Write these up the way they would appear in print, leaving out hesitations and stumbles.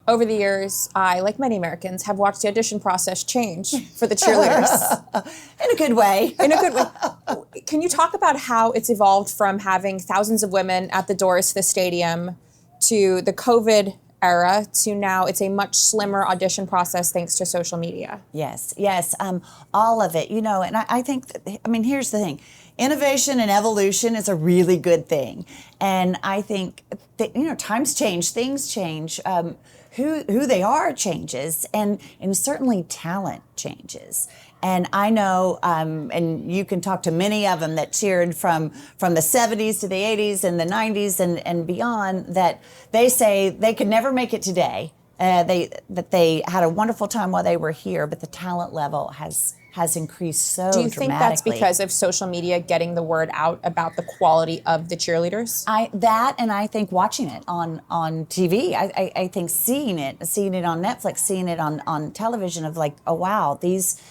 over the years, I, like many Americans, have watched the audition process change for the cheerleaders. In a good way. In a good way. Can you talk about how it's evolved from having thousands of women at the doors to the stadium to the COVID era to now it's a much slimmer audition process thanks to social media? Yes, all of it, and I think, here's the thing. Innovation and evolution is a really good thing. And I think that, times change, things change, who they are changes, and certainly talent changes. And I know, and you can talk to many of them that cheered from the 70s to the 80s and the 90s and beyond, that they say they could never make it today. That they had a wonderful time while they were here, but the talent level has increased so dramatically. Do you think that's because of social media getting the word out about the quality of the cheerleaders? And I think watching it on TV, I think seeing it on Netflix, seeing it on television, of like, oh wow, these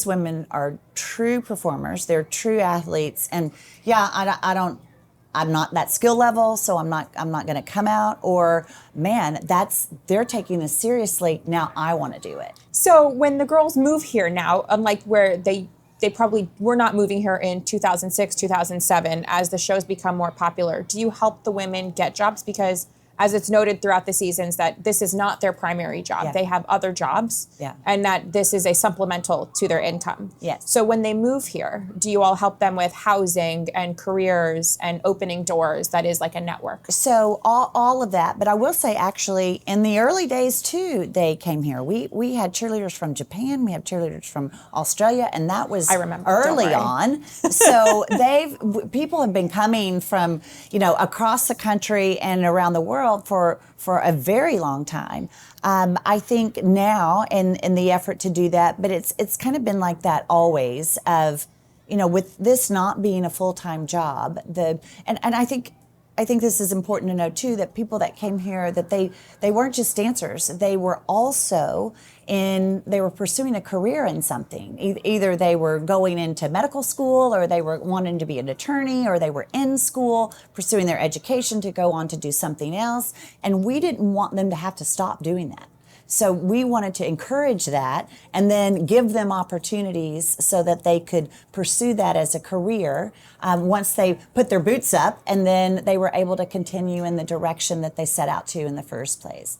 women are true performers, they're true athletes, and I'm not that skill level, so I'm not going to come out. Or, man, they're taking this seriously. Now I want to do it. So when the girls move here now, unlike where they probably were not moving here in 2006, 2007, as the shows become more popular, do you help the women get jobs? Because as it's noted throughout the seasons, that this is not their primary job. Yeah. They have other jobs, yeah, and that this is a supplemental to their income. Yes. So when they move here, do you all help them with housing and careers and opening doors that is like a network? So all of that. But I will say, actually, in the early days, too, they came here. We had cheerleaders from Japan. We have cheerleaders from Australia, and that was I remember, early on. So people have been coming from, across the country and around the world for a very long time. I think now in the effort to do that, but it's kind of been like that always, of, with this not being a full-time job, and I think this is important to know too, that people that came here, that they weren't just dancers, they were also they were pursuing a career in something. Either they were going into medical school, or they were wanting to be an attorney, or they were in school pursuing their education to go on to do something else. And we didn't want them to have to stop doing that. So we wanted to encourage that and then give them opportunities so that they could pursue that as a career once they put their boots up, and then they were able to continue in the direction that they set out to in the first place.